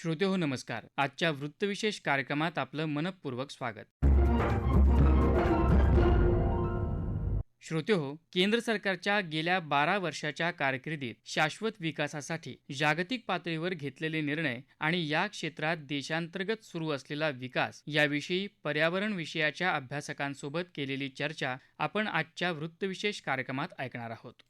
श्रोतेहो नमस्कार. आजच्या वृत्तविशेष कार्यक्रमात आपलं मनःपूर्वक स्वागत. श्रोतेहो, केंद्र सरकारच्या गेल्या 12 वर्षाच्या कारकिर्दीत शाश्वत विकासासाठी जागतिक पातळीवर घेतलेले निर्णय आणि या क्षेत्रात देशांतर्गत सुरू असलेला विकास याविषयी पर्यावरण विषयाच्या अभ्यासकांसोबत केलेली चर्चा आपण आजच्या वृत्तविशेष कार्यक्रमात ऐकणार आहोत.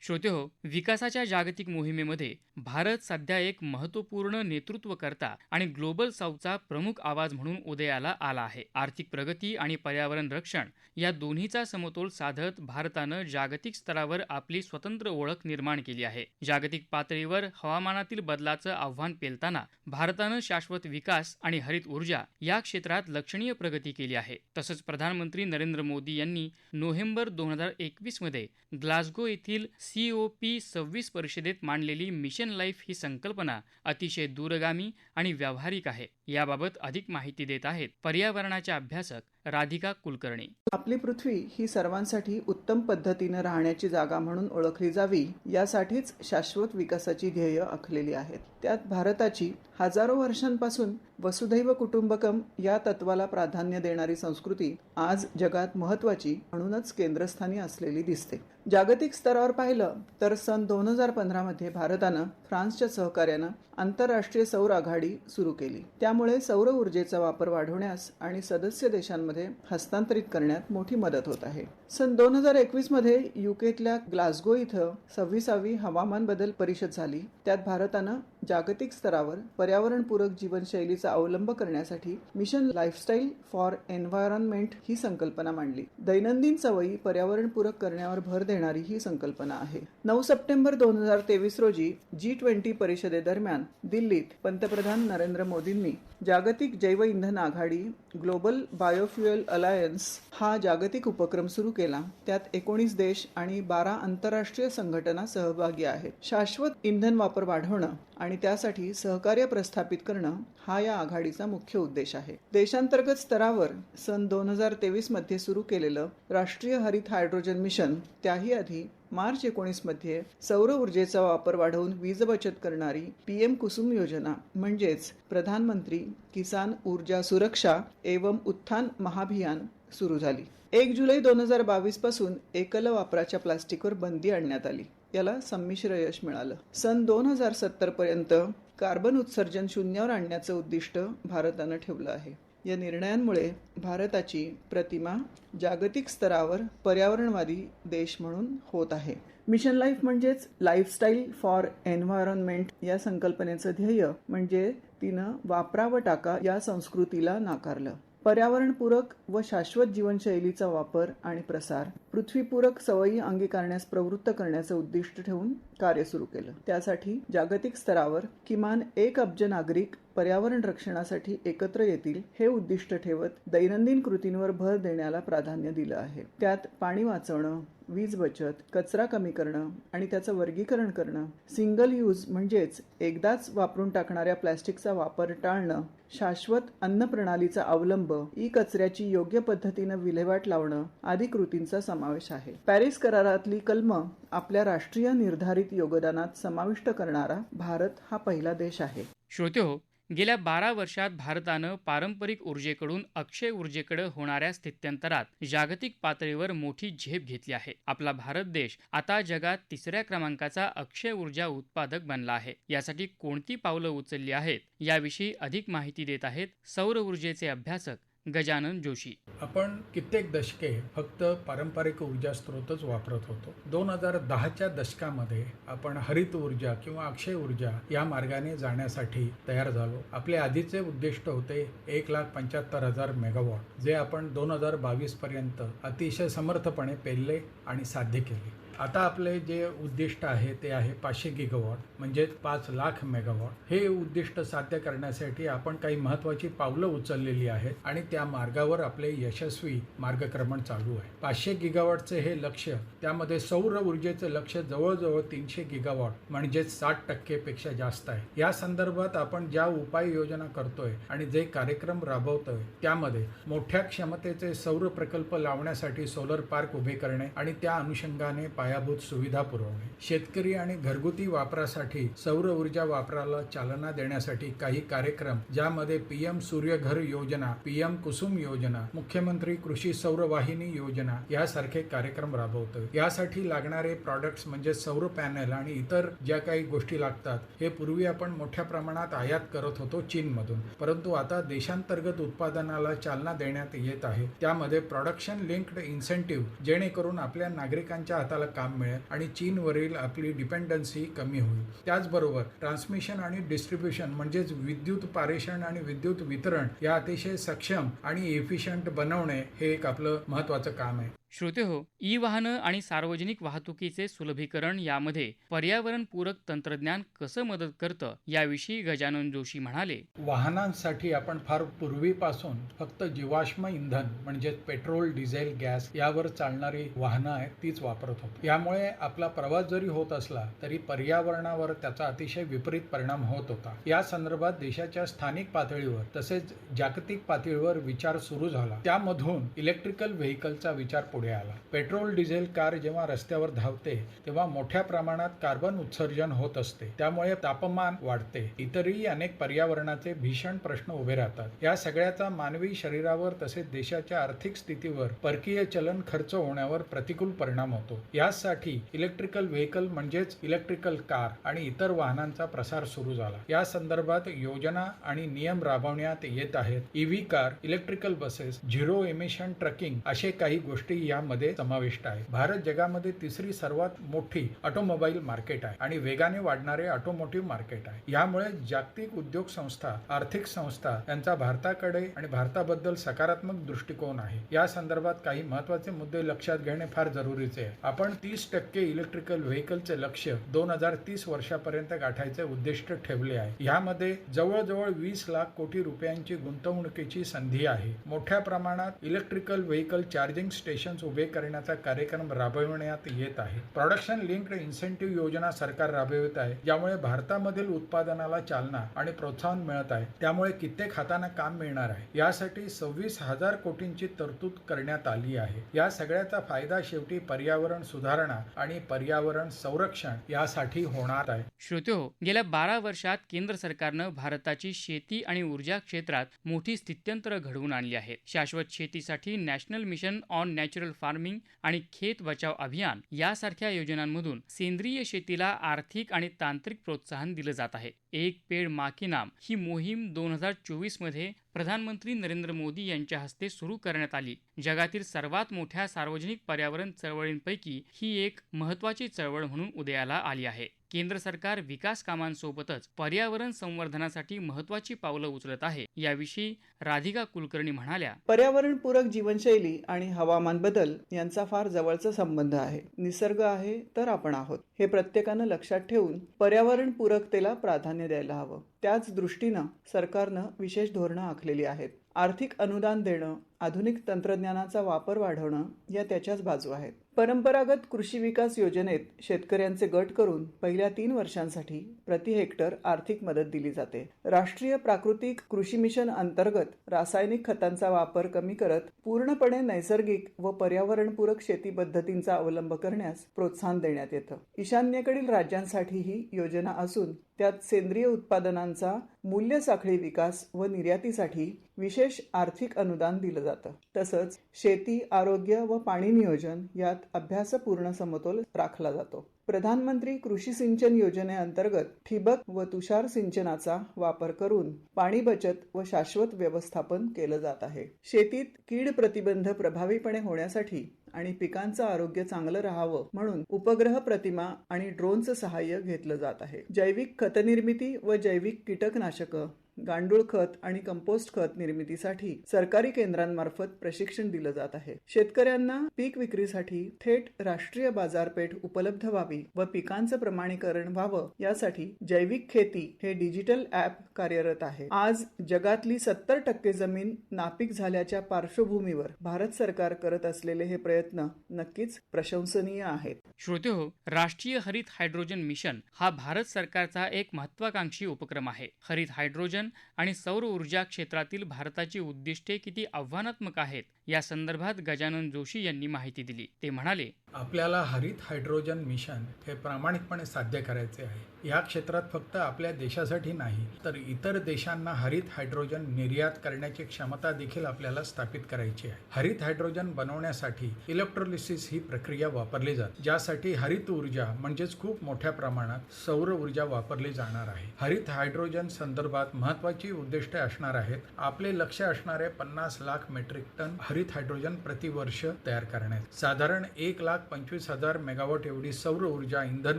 श्रोतेहो, विकासाच्या जागतिक मोहिमेमध्ये भारत सध्या एक महत्त्वपूर्ण नेतृत्वकर्ता आणि ग्लोबल साऊथचा प्रमुख आवाज म्हणून उदयाला आला आहे. आर्थिक प्रगती आणि पर्यावरण रक्षण या दोन्हीचा समतोल साधत भारतानं जागतिक स्तरावर आपली स्वतंत्र ओळख निर्माण केली आहे. जागतिक पातळीवर हवामानातील बदलाचं आव्हान पेलताना भारतानं शाश्वत विकास आणि हरित ऊर्जा या क्षेत्रात लक्षणीय प्रगती केली आहे. तसंच प्रधानमंत्री नरेंद्र मोदी यांनी नोव्हेंबर 2021 मध्ये ग्लासगो येथील COP26 परिषदेत मांडलेली मिशन लाईफ ही संकल्पना अतिशय दूरगामी आणि व्यावहारिक आहे. याबाबत अधिक माहिती देत आहेत पर्यावरणाच्या अभ्यासक राधिका कुलकर्णी. आपली पृथ्वी ही सर्वांसाठी उत्तम पद्धतीने राहण्याची जागा म्हणून ओळखली जावी यासाठीच शाश्वत विकासाची ध्येय आखलेली आहेत. त्यात भारताची हजारो वर्षांपासून वसुधैव कुटुंबकम या तत्वाला प्राधान्य देणारी संस्कृती आज जगात महत्त्वाची म्हणूनच केंद्रस्थानी असलेली दिसते. जागतिक स्तरावर पाहिलं तर सन 2015 मध्ये भारतानं फ्रान्सच्या सहकार्यानं आंतरराष्ट्रीय सौर आघाडी सुरू केली. त्यामुळे सौर ऊर्जेचा वापर वाढवण्यास आणि सदस्य देशांमध्ये हस्तांतरित करण्यात मोठी मदत होत आहे. सन 2021 मध्ये युकेतल्या ग्लासगो इथं 26वी हवामान बदल परिषद झाली. त्यात भारतानं जागतिक स्तरावर पर्यावरणपूरक जीवनशैलीचा अवलंब करण्यासाठी मिशन लाईफस्टाईल फॉर एन्व्हायरमेंट ही संकल्पना मांडली. दैनंदिन सवयी पर्यावरणपूरक करण्यावर भर देणारी ही संकल्पना आहे. 9 सप्टेंबर 2023 रोजी G20 परिषदेदरम्यान दिल्लीत पंतप्रधान नरेंद्र मोदींनी जागतिक जैव इंधन आघाडी ग्लोबल बायोफ्युएल अलायन्स हा जागतिक उपक्रम सुरू केला. त्यात 19 देश आणि 12 आंतरराष्ट्रीय संघटना सहभागी आहेत. शाश्वत इंधन वापर वाढवणं आणि त्यासाठी सहकार्य प्रस्थापित करणं हा या आघाडीचा मुख्य उद्देश आहे. देशांतर्गत स्तरावर सन 2023 मध्ये सुरू केलेलं राष्ट्रीय हरित हायड्रोजन मिशन, त्याही आधी मार्च 19 मध्ये सौर ऊर्जेचा वापर वाढवून वीज बचत करणारी PM कुसुम योजना म्हणजेच प्रधानमंत्री किसान ऊर्जा सुरक्षा एवं उत्थान महाभियान सुरू झाली. 1 जुलै 2022 पासून एकल वापराच्या प्लास्टिकवर बंदी आणण्यात आली. याला संमिश्र यश मिळालं. सन 2070 पर्यंत कार्बन उत्सर्जन शून्यावर आणण्याचं उद्दिष्ट भारतानं ठेवलं आहे. या निर्णयांमुळे भारताची प्रतिमा जागतिक स्तरावर पर्यावरणवादी देश म्हणून होत आहे. मिशन लाईफ म्हणजेच लाईफस्टाईल फॉर एन्व्हायरमेंट या संकल्पनेचं ध्येय म्हणजे तिनं वापरा व टाका या संस्कृतीला नाकारलं. पर्यावरणपूरक व शाश्वत जीवनशैलीचा वापर आणि प्रसार, पृथ्वीपूरक सवयी अंगीकारण्यास प्रवृत्त करण्याचं उद्दिष्ट ठेवून कार्य सुरू केलं. त्यासाठी जागतिक स्तरावर किमान 1 अब्ज नागरिक पर्यावरण रक्षणासाठी एकत्र येतील हे उद्दिष्ट ठेवत दैनंदिन कृतींवर भर देण्याला प्राधान्य दिलं आहे. त्यात पाणी वाचवणं, वीज बचत, कचरा कमी करणं आणि त्याचं वर्गीकरण करणं, सिंगल यूज म्हणजेच एकदाच वापरून टाकणाऱ्या प्लास्टिकचा वापर टाळणं, शाश्वत अन्न प्रणालीचा अवलंब, कचऱ्याची योग्य पद्धतीनं विल्हेवाट लावणं आदी कृतींचा समावेश आहे. पॅरिस करारातली कलमं आपल्या राष्ट्रीय निर्धारित योगदानात समाविष्ट करणारा भारत हा पहिला देश आहे. श्रोतेहो, गेल्या 12 वर्षात भारतानं पारंपरिक ऊर्जेकडून अक्षय ऊर्जेकडे होणाऱ्या स्थित्यंतरात जागतिक पातळीवर मोठी झेप घेतली आहे. आपला भारत देश आता जगात 3ऱ्या क्रमांकाचा अक्षय ऊर्जा उत्पादक बनला आहे. यासाठी कोणती पावलं उचलली आहेत याविषयी अधिक माहिती देत आहेत सौर ऊर्जेचे अभ्यासक गजानन जोशी. आपण कित्येक दशके फक्त पारंपरिक ऊर्जा स्रोतच वापरत होतो. 2010च्या दशकामध्ये आपण हरित ऊर्जा किंवा अक्षय ऊर्जा या मार्गाने जाण्यासाठी तयार झालो. आपले आधीचे उद्दिष्ट होते 1,75,000 मेगावॉट, जे आपण 2022 पर्यंत अतिशय समर्थपणे पेलले आणि साध्य केले. आता आपले जे उद्दिष्ट आहे ते आहे 500 गिगावॉट म्हणजे 5 लाख मेगावॉट. हे उद्दिष्ट साध्य करण्यासाठी आपण काही महत्त्वाची पावलं उचललेली आहेत आणि त्या मार्गावर आपले यशस्वी मार्गक्रमण चालू आहे. 500 गिगावॉटचे हे लक्ष्य, त्यामध्ये सौर ऊर्जेचं लक्ष्य जवळजवळ 300 गिगावॉट म्हणजे 60% पेक्षा जास्त आहे. या संदर्भात आपण ज्या उपाययोजना करतोय आणि जे कार्यक्रम राबवतोय त्यामध्ये मोठ्या क्षमतेचे सौर प्रकल्प लावण्यासाठी सोलर पार्क उभे करणे आणि त्या अनुषंगाने पायाभूत सुविधा पुरवणे, शेतकरी आणि घरगुती वापरासाठी सौर ऊर्जा वापराला चालना देण्यासाठी काही कार्यक्रम, ज्यामध्ये पीएम सूर्यघर योजना, पीएम कुसुम योजना, मुख्यमंत्री कृषी सौर वाहिनी योजना यासारखे कार्यक्रम राबवतो. यासाठी लागणारे प्रॉडक्ट्स म्हणजे सौर पॅनल आणि इतर ज्या काही गोष्टी लागतात, हे पूर्वी आपण मोठ्या प्रमाणात आयात करत होतो चीनमधून, परंतु आता देशांतर्गत उत्पादनाला चालना देण्यात येत आहे. त्यामध्ये प्रोडक्शन लिंक्ड इन्सेंटिव्ह, जेणेकरून आपल्या नागरिकांच्या हाताला काम मिळेल आणि चीनवरील आपली डिपेंडन्सी कमी होईल. त्याचबरोबर ट्रान्समिशन आणि डिस्ट्रीब्युशन म्हणजेच विद्युत पारेषण आणि विद्युत वितरण या अतिशय सक्षम आणि एफिशियंट बनवणे हे एक आपलं महत्त्वाचं काम आहे. श्रोतेहो, ई वाहनं आणि सार्वजनिक वाहतुकीचे सुलभीकरण यामध्ये पर्यावरणपूरक तंत्रज्ञान कसं मदत करतं याविषयी गजानन जोशी म्हणाले. वाहनांसाठी आपण फार पूर्वीपासून फक्त जीवाश्म इंधन म्हणजे पेट्रोल, डिझेल, गॅस यावर चालणारी वाहनं आहेत तीच वापरत होतो. यामुळे आपला प्रवास जरी होत असला तरी पर्यावरणावर त्याचा अतिशय विपरीत परिणाम होत होता. या संदर्भात देशाच्या स्थानिक पातळीवर तसेच जागतिक पातळीवर विचार सुरू झाला. त्यामधून इलेक्ट्रिकल व्हेकलचा विचार पुढे आला. पेट्रोल डिझेल कार जेव्हा रस्त्यावर धावते तेव्हा मोठ्या प्रमाणात कार्बन उत्सर्जन होत असते. त्यामुळे तापमान वाढते. इतरही अनेक पर्यावरणाचे भीषण प्रश्न उभे राहतात. या सगळ्याचा मानवी शरीरावर तसेच देशाच्या आर्थिक स्थितीवर, परकीय चलन खर्च होण्यावर प्रतिकूल परिणाम होतो. यासाठी इलेक्ट्रिकल व्हेकल म्हणजेच इलेक्ट्रिकल कार आणि इतर वाहनांचा प्रसार सुरू झाला. या संदर्भात योजना आणि नियम राबवण्यात येत आहेत. EV car, electrical buses, zero emission trucking असे काही गोष्टी यामध्ये समाविष्ट आहे. भारत जगामध्ये तिसरी सर्वात मोठी ऑटोमोबाईल मार्केट आहे आणि वेगाने वाढणारे ऑटोमोटिव्ह मार्केट आहे. यामुळे जागतिक उद्योग संस्था, आर्थिक संस्था यांचा भारताकडे आणि भारताबद्दल सकारात्मक दृष्टिकोन आहे. या संदर्भात काही महत्त्वाचे मुद्दे लक्षात घेणे फार जरुरीचे आहे. आपण 30% इलेक्ट्रिकल व्हेकलचे लक्ष्य 2030 वर्षापर्यंत गाठायचे उद्दिष्ट ठेवले आहे. यामध्ये जवळजवळ 20 लाख कोटी रुपयांची गुंतवणुकीची संधी आहे. मोठ्या प्रमाणात इलेक्ट्रिकल व्हेकल चार्जिंग स्टेशन उभे करण्याचा कार्यक्रम राबविण्यात येत आहे. प्रोडक्शन लिंक्ड इन्सेंटिव्ह योजना सरकार राबवित आहे, ज्यामुळे भारतामधील उत्पादनाला चालना आणि प्रोत्साहन मिळत आहे. त्यामुळे कित्येक हातांना काम मिळणार आहे. यासाठी 26,000 कोटींची तरतूद करण्यात आली आहे. या सगळ्याचा फायदा शेवटी पर्यावरण सुधारणा आणि पर्यावरण संरक्षण यासाठी होणार आहे. श्रोतेहो, गेल्या 12 वर्षात केंद्र सरकारनं भारताची शेती आणि ऊर्जा क्षेत्रात मोठी स्थित्यंतरं घडवून आणली आहेत. शाश्वत शेतीसाठी national mission on natural farming आणि खेत बचाव अभियान यासारख्या योजनांमधून सेंद्रिय शेतीला आर्थिक आणि तांत्रिक प्रोत्साहन दिलं जात आहे. एक पेड मा के नाम ही मोहीम 2024 मध्ये प्रधानमंत्री नरेंद्र मोदी यांच्या हस्ते सुरू करण्यात आली. जगातील सर्वात मोठ्या सार्वजनिक पर्यावरण चळवळींपैकी ही एक महत्त्वाची चळवळ म्हणून उदयाला आली आहे. केंद्र सरकार विकास कामांसोबतच पर्यावरण संवर्धनासाठी महत्त्वाची पावलं उचलत आहे. याविषयी राधिका कुलकर्णी म्हणाल्या, पर्यावरणपूरक जीवनशैली आणि हवामान बदल यांचा फार जवळचा संबंध आहे. निसर्ग आहे तर आपण आहोत हे प्रत्येकानं लक्षात ठेवून पर्यावरणपूरकतेला प्राधान्य द्यायला हवं. त्याच दृष्टीनं सरकारनं विशेष धोरणं आखलेली आहेत. आर्थिक अनुदान देणं, आधुनिक तंत्रज्ञानाचा वापर वाढवणं या त्याच्याच बाजू आहेत. परंपरागत कृषी विकास योजनेत शेतकऱ्यांचे गट करून पहिल्या 3 वर्षांसाठी प्रति हेक्टर आर्थिक मदत दिली जाते. राष्ट्रीय प्राकृतिक कृषी मिशन अंतर्गत रासायनिक खतांचा वापर कमी करत पूर्णपणे नैसर्गिक व पर्यावरणपूरक शेती पद्धतींचा अवलंब करण्यास प्रोत्साहन देण्यात येतं. ईशान्येकडील राज्यांसाठी ही योजना असून त्यात सेंद्रिय उत्पादनांचा मूल्य साखळी विकास व निर्यातीसाठी विशेष आर्थिक अनुदान दिलं जातं. तसंच शेती, आरोग्य व पाणी नियोजन यात अभ्यासपूर्ण समतोल राखला जातो. प्रधानमंत्री कृषी सिंचन योजनेअंतर्गत ठिबक व तुषार सिंचनाचा वापर करून पाणी बचत व शाश्वत व्यवस्थापन केलं जात आहे. शेतीत कीड प्रतिबंध प्रभावीपणे होण्यासाठी आणि पिकांचं आरोग्य चांगलं राहावं म्हणून उपग्रह प्रतिमा आणि ड्रोनचं सहाय्य घेतलं जात आहे. जैविक खतनिर्मिती व जैविक कीटकनाशकं, गांडूळ खत आणि कंपोस्ट खत निर्मितीसाठी सरकारी केंद्रांमार्फत प्रशिक्षण दिलं जात आहे. शेतकऱ्यांना पीक विक्रीसाठी थेट राष्ट्रीय बाजारपेठ उपलब्ध व्हावी व पिकांचं प्रमाणीकरण व्हावं यासाठी जैविक खेती हे डिजिटल ॲप कार्यरत आहे. आज जगातली 70% जमीन नापीक झाल्याच्या पार्श्वभूमीवर भारत सरकार करत असलेले हे प्रयत्न नक्कीच प्रशंसनीय आहेत. श्रोतेहो, राष्ट्रीय हरित हायड्रोजन मिशन हा भारत सरकारचा एक महत्त्वाकांक्षी उपक्रम आहे. हरित हायड्रोजन आणि सौर ऊर्जा क्षेत्रातील भारताची उद्दिष्टे किती आव्हानात्मक आहेत या संदर्भात गजानन जोशी यांनी माहिती दिली. ते म्हणाले, आपल्याला हरित हायड्रोजन मिशन हे प्रामाणिकपणे साध्य करायचे आहे. या क्षेत्रात फक्त आपल्या देशासाठी नाही तर इतर देशांना हरित हायड्रोजन निर्यात करण्याची क्षमता देखील आपल्याला स्थापित करायची आहे. हरित हायड्रोजन बनवण्यासाठी इलेक्ट्रोलिसिस ही प्रक्रिया वापरली जाते, ज्यासाठी हरित ऊर्जा म्हणजेच खूप मोठ्या प्रमाणात सौर ऊर्जा वापरली जाणार आहे. हरित हायड्रोजन संदर्भात महत्त्वाची उद्दिष्टे असणार आहेत. आपले लक्ष्य असणारे 50 लाख मेट्रिक टन हरित हायड्रोजन प्रतिवर्ष तयार करण्यात, साधारण 1,25,000 मेगावॉट एवढी सौर ऊर्जा इंधन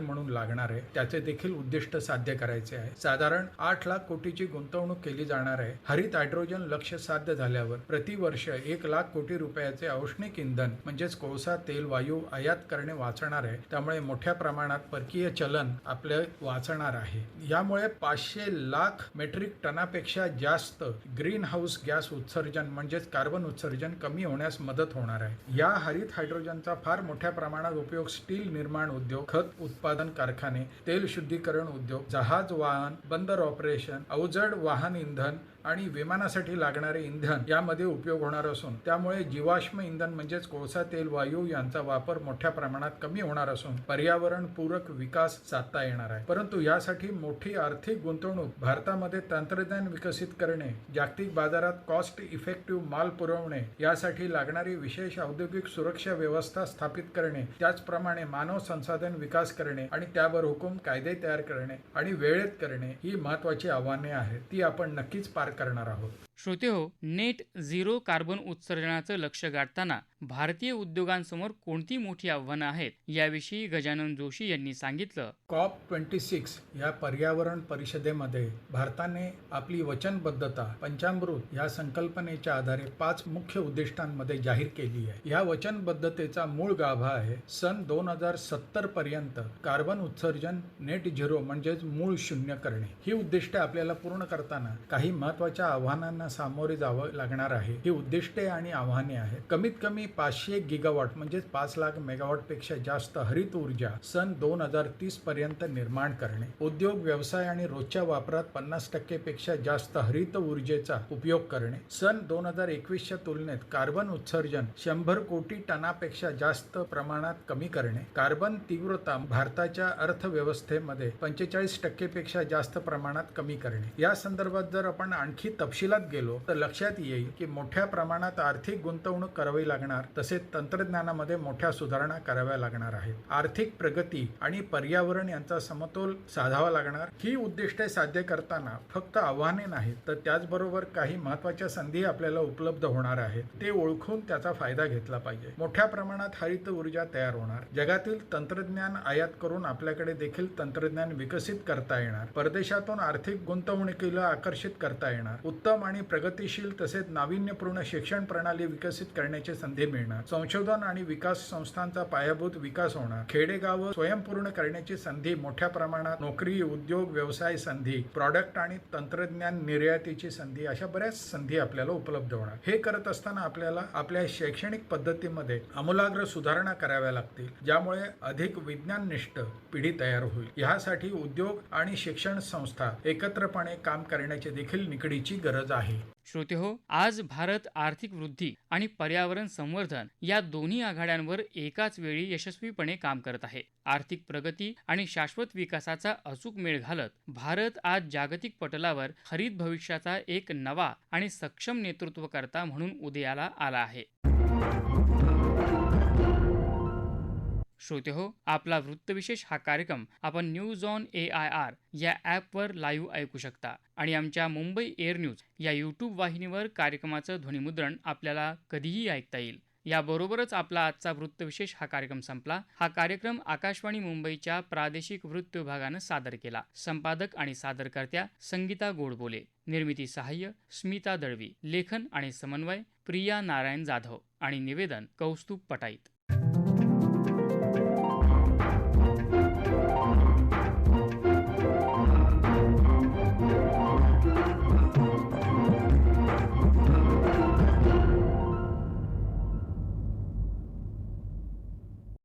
म्हणून लागणार आहे. त्याचे देखील उद्दिष्ट साध्य करायचे आहे. साधारण 8 लाख कोटीची गुंतवणूक केली जाणार आहे. हरित हायड्रोजन लक्ष्य साध्य झाल्यावर प्रतिवर्ष 1 लाख कोटी रुपयाचे औष्णिक इंधन म्हणजेच कोळसा, तेल, वायू आयात करणे वाचणार आहे. त्यामुळे मोठ्या प्रमाणात परकीय चलन आपले वाचणार आहे. यामुळे 500 लाख मेट्रिक टनापेक्षा जास्त ग्रीन हाऊस गॅस उत्सर्जन म्हणजेच कार्बन उत्सर्जन कमी होण्यास मदत होणार आहे. या हरित हायड्रोजनचा फार मोठ्या प्रमाणात उपयोग स्टील निर्माण उद्योग, खत उत्पादन कारखाने, तेल शुद्धीकरण उद्योग, जहाज वाहन, बंदर ऑपरेशन, अवजड वाहन इंधन आणि विमानासाठी लागणारे इंधन यामध्ये उपयोग होणार असून त्यामुळे जीवाश्म इंधन म्हणजेच कोळसा, तेल, वायू यांचा वापर मोठ्या प्रमाणात कमी होणार असून पर्यावरण पूरक विकास साधता येणार आहे. परंतु यासाठी मोठी आर्थिक गुंतवणूक, भारतामध्ये तंत्रज्ञान विकसित करणे, जागतिक बाजारात कॉस्ट इफेक्टिव्ह माल पुरवणे, यासाठी लागणारी विशेष औद्योगिक सुरक्षा व्यवस्था स्थापित करणे, त्याचप्रमाणे मानव संसाधन विकास करणे आणि त्यावर हुकूम कायदे तयार करणे आणि वेळेत करणे ही महत्त्वाची आव्हाने आहेत. ती आपण नक्कीच पार करणार आहोत. श्रोतेहो, नेट झिरो कार्बन उत्सर्जनाचं लक्ष्य गाठताना भारतीय उद्योगांसमोर कोणती मोठी आव्हानं आहेत याविषयी गजानन जोशी यांनी सांगितलं. COP26 या पर्यावरण परिषदेमध्ये भारताने आपली वचनबद्धता पंचामृत या संकल्पनेच्या आधारे 5 मुख्य उद्दिष्टांमध्ये जाहीर केली आहे. या वचनबद्धतेचा मूळ गाभा आहे सन 2070 पर्यंत कार्बन उत्सर्जन नेट झिरो म्हणजेच मूळ शून्य करणे. ही उद्दिष्टे आपल्याला पूर्ण करताना काही महत्त्वाच्या आव्हानांना सामोरे जावं लागणार आहे. ही उद्दिष्टे आणि आव्हाने आहेत. कमीत कमी 500 गिगावॉट म्हणजेच 5 लाख मेगावॉट पेक्षा जास्त हरित ऊर्जा सन 2030 पर्यंत निर्माण करणे. उद्योग, व्यवसाय आणि रोजच्या वापरात 50% पेक्षा जास्त हरित ऊर्जेचा उपयोग करणे. सन 2021च्या तुलनेत कार्बन उत्सर्जन 100 कोटी टनापेक्षा जास्त प्रमाणात कमी करणे. कार्बन तीव्रता भारताच्या अर्थव्यवस्थेमध्ये 45% पेक्षा जास्त प्रमाणात कमी करणे. या संदर्भात जर आपण आणखी तपशिलात गेलो तर लक्षात येईल की मोठ्या प्रमाणात आर्थिक गुंतवणूक करावी लागणार, तसेच तंत्रज्ञानामध्ये मोठ्या सुधारणा कराव्या लागणार आहेत. आर्थिक प्रगती आणि पर्यावरण यांचा समतोल साधावा लागणार. ही उद्दिष्टे साध्य करताना फक्त आव्हाने नाहीत तर त्याचबरोबर काही महत्त्वाच्या संधी आपल्याला उपलब्ध होणार आहेत. ते ओळखून त्याचा फायदा घेतला पाहिजे. मोठ्या प्रमाणात हरित ऊर्जा तयार होणार. जगातील तंत्रज्ञान आयात करून आपल्याकडे देखील तंत्रज्ञान विकसित करता येणार. परदेशातून आर्थिक गुंतवणुकीला आकर्षित करता येणार. उत्तम आणि प्रगतिशील तसेच नाविन्यपूर्ण शिक्षण प्रणाली विकसित करण्याची संधी मिळणार. संशोधन आणि विकास संस्थांचा पायाभूत विकास होणार. खेडेगाव स्वयंपूर्ण करण्याची संधी मोठ्या प्रमाणात, नोकरी, उद्योग, व्यवसाय संधी, प्रॉडक्ट आणि तंत्रज्ञान निर्यातीची संधी, अशा बऱ्याच संधी आपल्याला उपलब्ध होणार. हे करत असताना आपल्याला आपल्या शैक्षणिक पद्धतीमध्ये आमूलाग्र सुधारणा कराव्या लागतील, ज्यामुळे अधिक विज्ञाननिष्ठ पिढी तयार होईल. यासाठी उद्योग आणि शिक्षण संस्था एकत्रपणे काम करण्याची देखील निकडीची गरज आहे. श्रोतेहो, आज भारत आर्थिक वृद्धी आणि पर्यावरण संवर्धन या दोन्ही आघाड्यांवर एकाच वेळी यशस्वीपणे काम करत आहे. आर्थिक प्रगती आणि शाश्वत विकासाचा अचूक मेळ घालत भारत आज जागतिक पटलावर हरित भविष्याचा एक नवा आणि सक्षम नेतृत्वकर्ता म्हणून उदयाला आला आहे. श्रोतेहो, आपला वृत्तविशेष हा कार्यक्रम आपण न्यूज ऑन AIR या ॲपवर लाईव्ह ऐकू शकता आणि आमच्या मुंबई एअर न्यूज या यूट्यूब वाहिनीवर कार्यक्रमाचं ध्वनिमुद्रण आपल्याला कधीही ऐकता येईल. याबरोबरच आपला आजचा वृत्तविशेष हा कार्यक्रम संपला. हा कार्यक्रम आकाशवाणी मुंबईच्या प्रादेशिक वृत्त विभागानं सादर केला. संपादक आणि सादरकर्त्या संगीता गोडबोले, निर्मिती सहाय्य स्मिता दळवी, लेखन आणि समन्वय प्रिया नारायण जाधव आणि निवेदन कौस्तुभ पटाईत.